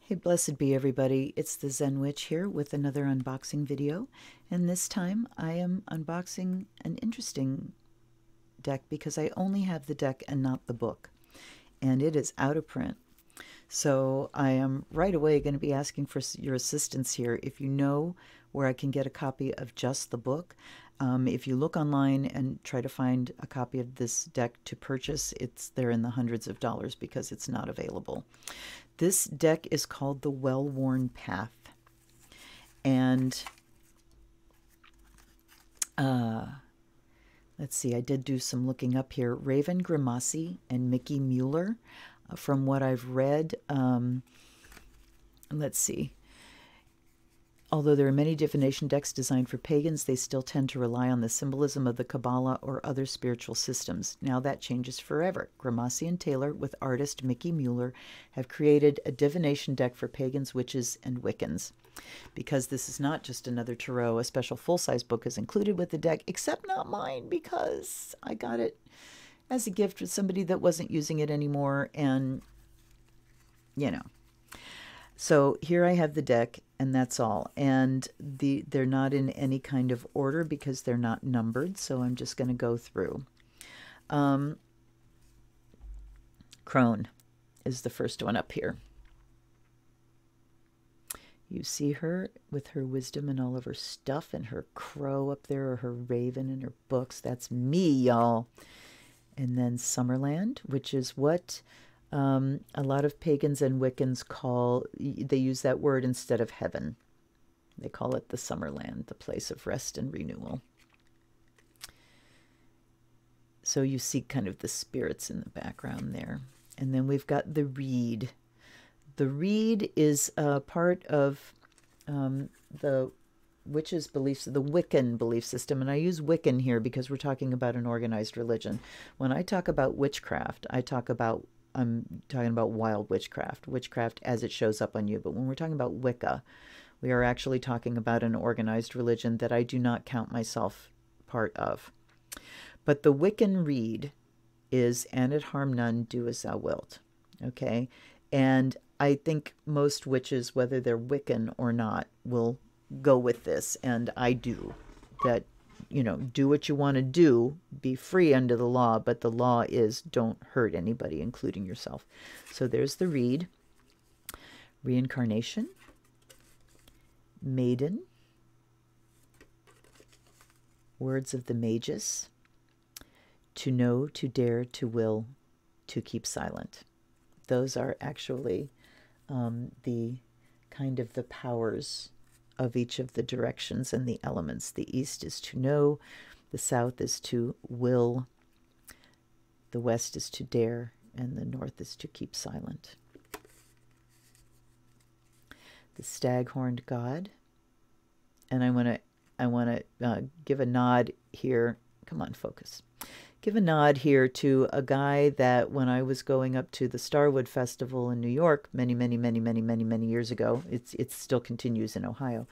Hey, blessed be everybody. It's the Zen Witch here with another unboxing video. And this time I am unboxing an interesting deck because I only have the deck and not the book. And it is out of print. So I am right away going to be asking for your assistance here. If you know where I can get a copy of just the book, if you look online and try to find a copy of this deck to purchase, it's there in the hundreds of dollars because it's not available. This deck is called the Well-Worn Path. And let's see, I did do some looking up here. Raven Grimassi and Mickie Mueller, from what I've read, let's see. Although there are many divination decks designed for pagans, they still tend to rely on the symbolism of the Kabbalah or other spiritual systems. Now that changes forever. Grimassi and Taylor, with artist Mickie Mueller, have created a divination deck for pagans, witches, and Wiccans. Because this is not just another tarot, a special full-size book is included with the deck, except not mine, because I got it as a gift with somebody that wasn't using it anymore, and, you know. So here I have the deck, and that's all. And they're not in any kind of order because they're not numbered, so I'm just going to go through. Crone is the first one up here. You see her with her wisdom and all of her stuff, and her crow up there, or her raven and her books. That's me, y'all. And then Summerland, which is what a lot of pagans and Wiccans call, they use that word instead of heaven. They call it the Summerland, the place of rest and renewal. So you see kind of the spirits in the background there. And then we've got the reed. The reed is part of the witches' beliefs, the Wiccan belief system. And I use Wiccan here because we're talking about an organized religion. When I talk about witchcraft, I'm talking about wild witchcraft, witchcraft as it shows up on you. But when we're talking about Wicca, we are actually talking about an organized religion that I do not count myself part of. But the Wiccan reed is, and it harm none, do as thou wilt. Okay? And I think most witches, whether they're Wiccan or not, will go with this. And I do. That, you know, do what you want to do, be free under the law, but the law is don't hurt anybody, including yourself. So there's the reed. Reincarnation. Maiden. Words of the mages. To know, to dare, to will, to keep silent. Those are actually the kind of the powers of each of the directions and the elements. The east is to know, the south is to will, the west is to dare, and the north is to keep silent. The stag-horned god. And I want to give a nod here. Come on, focus. Give a nod here to a guy that when I was going up to the Starwood Festival in New York many years ago, it still continues in Ohio,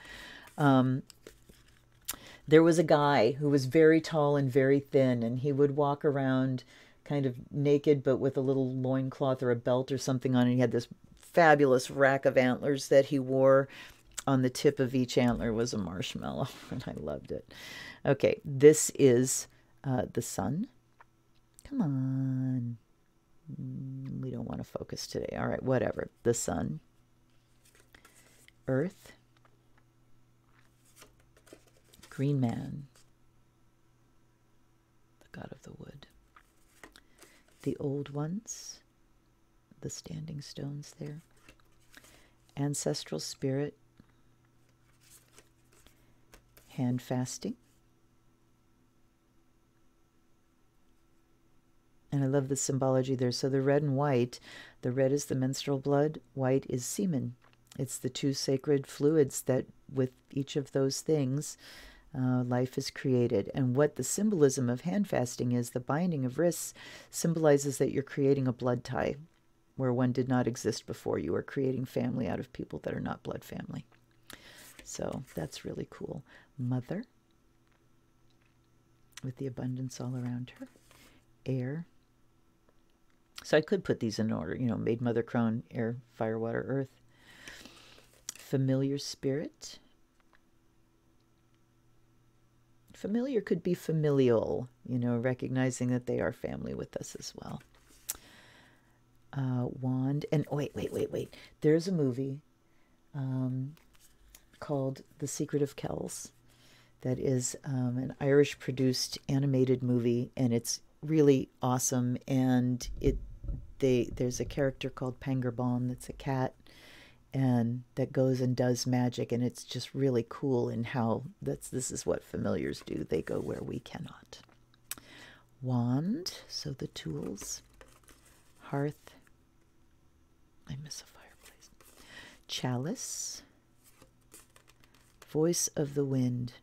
there was a guy who was very tall and very thin, and he would walk around kind of naked but with a little loincloth or a belt or something on, and he had this fabulous rack of antlers that he wore. On the tip of each antler was a marshmallow, and I loved it. Okay, this is the sun. Come on. We don't want to focus today. All right, whatever. The sun. Earth. Green man. The god of the wood. The old ones. The standing stones there. Ancestral spirit. Hand fasting. And I love the symbology there. So the red and white, the red is the menstrual blood, white is semen. It's the two sacred fluids that with each of those things, life is created. And what the symbolism of hand fasting is, the binding of wrists symbolizes that you're creating a blood tie where one did not exist before. You are creating family out of people that are not blood family. So that's really cool. Mother, with the abundance all around her. Air. So I could put these in order, you know, Maid, Mother, Crone, Air, Fire, Water, Earth. familiar spirit. Familiar could be familial, you know, recognizing that they are family with us as well. Wand. And wait. There's a movie called The Secret of Kells that is an Irish-produced animated movie, and it's really awesome. And there's a character called Pangerbaum that's a cat, and that goes and does magic, and it's just really cool in how this is what familiars do. They go where we cannot. Wand, so the tools. Hearth. I miss a fireplace. Chalice. Voice of the wind.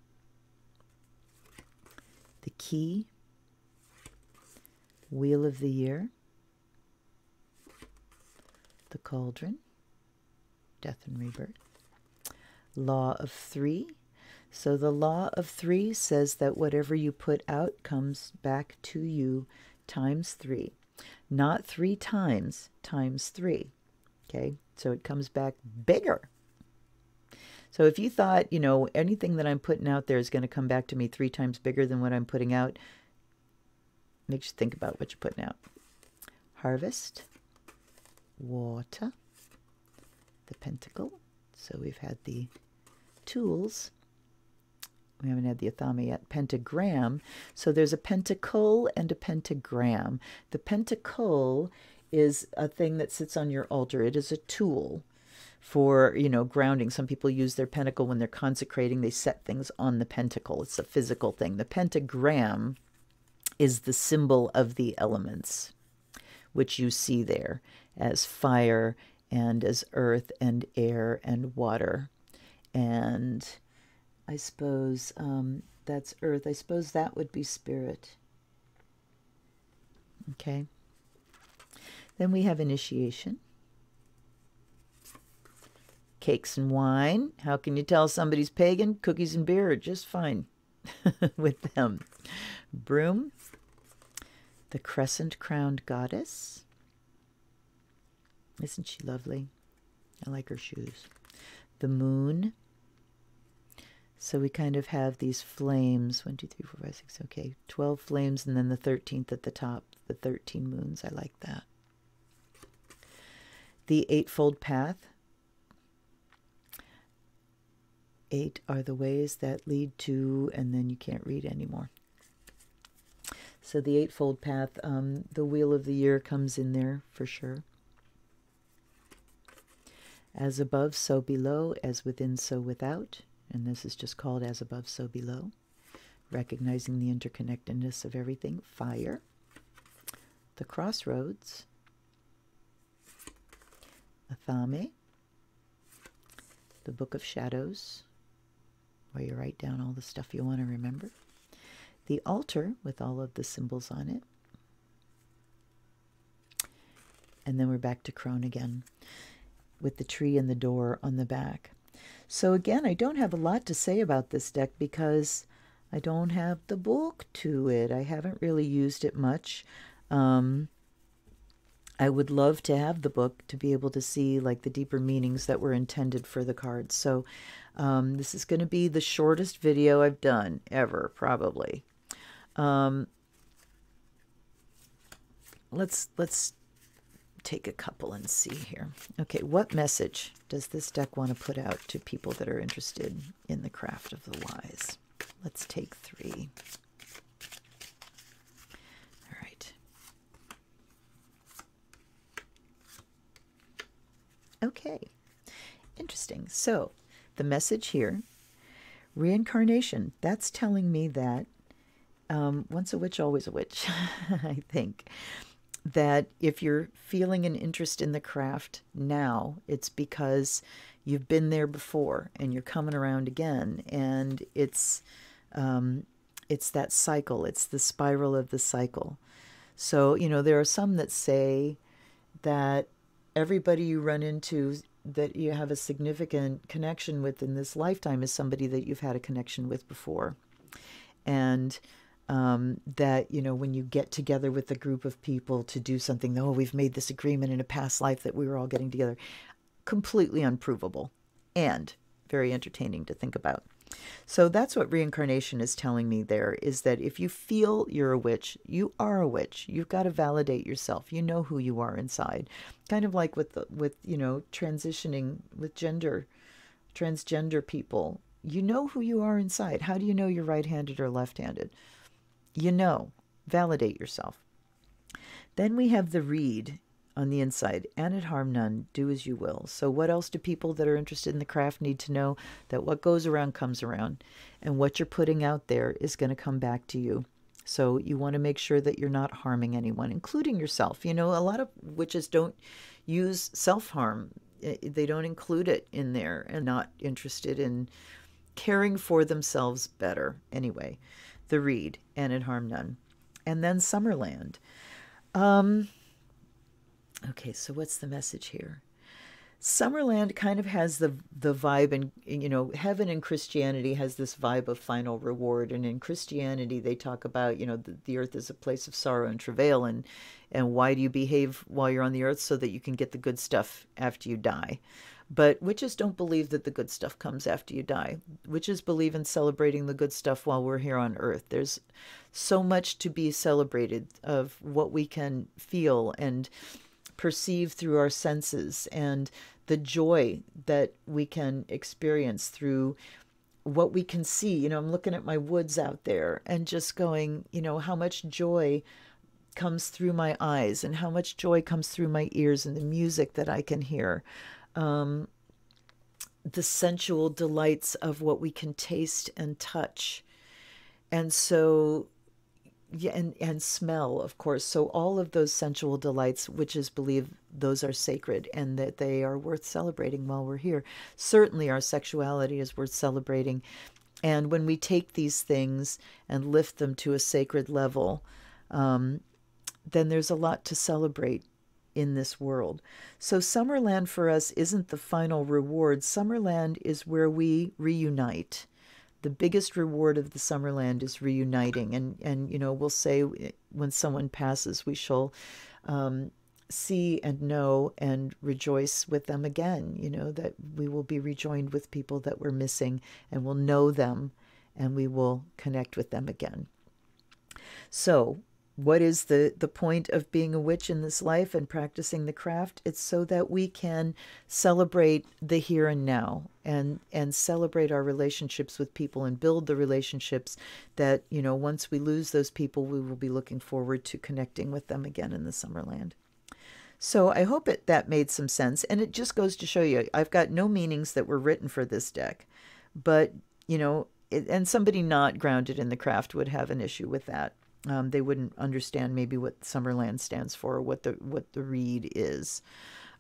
The key. Wheel of the year. The cauldron. Death and rebirth. Law of 3. So the law of 3 says that whatever you put out comes back to you times 3. Not 3 times, times 3. Okay, so it comes back bigger. So if you thought, you know, anything that I'm putting out there is going to come back to me 3 times bigger than what I'm putting out, makes you think about what you're putting out. Harvest. Water. The pentacle. So we've had the tools. We haven't had the athame yet. Pentagram. So there's a pentacle and a pentagram. The pentacle is a thing that sits on your altar. It is a tool for, you know, grounding. Some people use their pentacle when they're consecrating. They set things on the pentacle. It's a physical thing. The pentagram is the symbol of the elements, which you see there as fire and as earth and air and water. And I suppose that's earth. I suppose that would be spirit. Okay. Then we have initiation. Cakes and wine. How can you tell somebody's pagan? Cookies and beer are just fine with them. Broom. The crescent-crowned goddess. Isn't she lovely? I like her shoes. The moon. So we kind of have these flames. 1, 2, 3, 4, 5, 6. Okay, 12 flames, and then the 13th at the top. The 13 moons. I like that. The eightfold path. 8 are the ways that lead to, and then you can't read anymore. So the eightfold path, the wheel of the year comes in there for sure. As above, so below. As within, so without. And this is just called as above, so below. Recognizing the interconnectedness of everything. Fire. The crossroads. Athame. The Book of Shadows, where you write down all the stuff you want to remember. The altar with all of the symbols on it. And then we're back to Crone again with the tree and the door on the back. So again, I don't have a lot to say about this deck because I don't have the book to it. I haven't really used it much. I would love to have the book to be able to see like the deeper meanings that were intended for the cards. So this is going to be the shortest video I've done ever, probably. Let's take a couple and see here. Okay, what message does this deck want to put out to people that are interested in the craft of the wise? Let's take 3. All right. Okay, interesting. So the message here, reincarnation, that's telling me that once a witch, always a witch, I think. That if you're feeling an interest in the craft now, it's because you've been there before and you're coming around again. And it's that cycle. It's the spiral of the cycle. So, you know, there are some that say that everybody you run into that you have a significant connection with in this lifetime is somebody that you've had a connection with before. And that, you know, when you get together with a group of people to do something, oh, we've made this agreement in a past life that we were all getting together. Completely unprovable. and very entertaining to think about. So that's what reincarnation is telling me there, is that if you feel you're a witch, you are a witch. You've got to validate yourself. You know who you are inside. Kind of like with transitioning with transgender people. You know who you are inside. How do you know you're right-handed or left-handed? You know. Validate yourself. Then we have the reed on the inside. And it harm none. Do as you will. So what else do people that are interested in the craft need to know? That what goes around comes around. And what you're putting out there is going to come back to you. So you want to make sure that you're not harming anyone, including yourself. You know, a lot of witches don't use self-harm. They don't include it in there, and not interested in caring for themselves better. Anyway, the reed, and it harm none. And then Summerland. Okay, so what's the message here? Summerland kind of has the vibe, and heaven in Christianity has this vibe of final reward, and in Christianity they talk about the earth is a place of sorrow and travail, and why do you behave while you're on the earth? So that you can get the good stuff after you die. But witches don't believe that the good stuff comes after you die. Witches believe in celebrating the good stuff while we're here on earth. There's so much to be celebrated of what we can feel and perceive through our senses, and the joy that we can experience through what we can see. I'm looking at my woods out there and just going, how much joy comes through my eyes and how much joy comes through my ears, and the music that I can hear. The sensual delights of what we can taste and touch. And so, yeah, and smell, of course. So all of those sensual delights, witches believe those are sacred and that they are worth celebrating while we're here. Certainly our sexuality is worth celebrating. And when we take these things and lift them to a sacred level, then there's a lot to celebrate in this world. So Summerland for us isn't the final reward. Summerland is where we reunite. The biggest reward of the Summerland is reuniting. And we'll say when someone passes, we shall see and know and rejoice with them again, that we will be rejoined with people that we're missing, and we'll know them, and we will connect with them again. So what is the point of being a witch in this life and practicing the craft? It's so that we can celebrate the here and now, and celebrate our relationships with people, and build the relationships that, once we lose those people, we will be looking forward to connecting with them again in the Summerland. So I hope that made some sense. And it just goes to show you, I've got no meanings that were written for this deck, but, and somebody not grounded in the craft would have an issue with that. They wouldn't understand maybe what Summerland stands for, or what the reed is.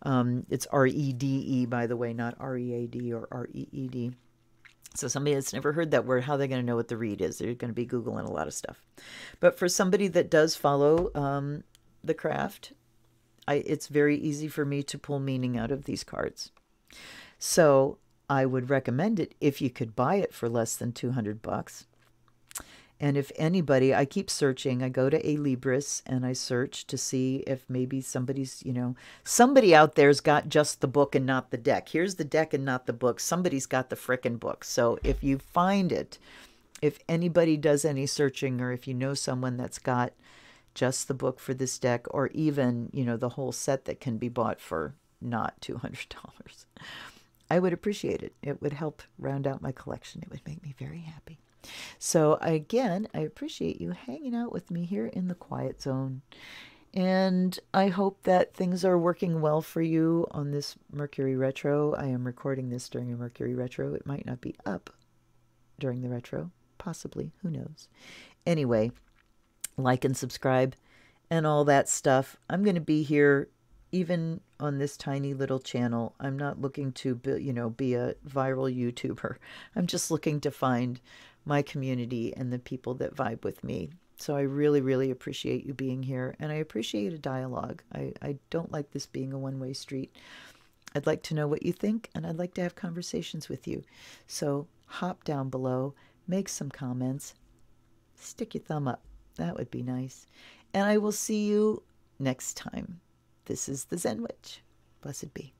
It's R-E-D-E, by the way, not R-E-A-D or R-E-E-D. So somebody that's never heard that word, how are they going to know what the reed is? They're going to be Googling a lot of stuff. But for somebody that does follow the craft, it's very easy for me to pull meaning out of these cards. So I would recommend it if you could buy it for less than $200. And if anybody, I keep searching, I go to A Libris and I search to see if maybe somebody's, somebody out there's got just the book and not the deck. Here's the deck and not the book. Somebody's got the frickin' book. So if you find it, if anybody does any searching, or if you know someone that's got just the book for this deck, or even, the whole set that can be bought for not $200, I would appreciate it. It would help round out my collection. It would make me very happy. So again, I appreciate you hanging out with me here in the quiet zone. And I hope that things are working well for you on this Mercury retro. I am recording this during a Mercury retro. It might not be up during the retro. Possibly. Who knows? Anyway, like and subscribe and all that stuff. I'm going to be here even on this tiny little channel. I'm not looking to be a viral YouTuber. I'm just looking to find my community and the people that vibe with me. So I really, really appreciate you being here, and I appreciate a dialogue. I don't like this being a one-way street. I'd like to know what you think, and I'd like to have conversations with you. So hop down below, make some comments, stick your thumb up. That would be nice. And I will see you next time. This is the Zen Witch. Blessed be.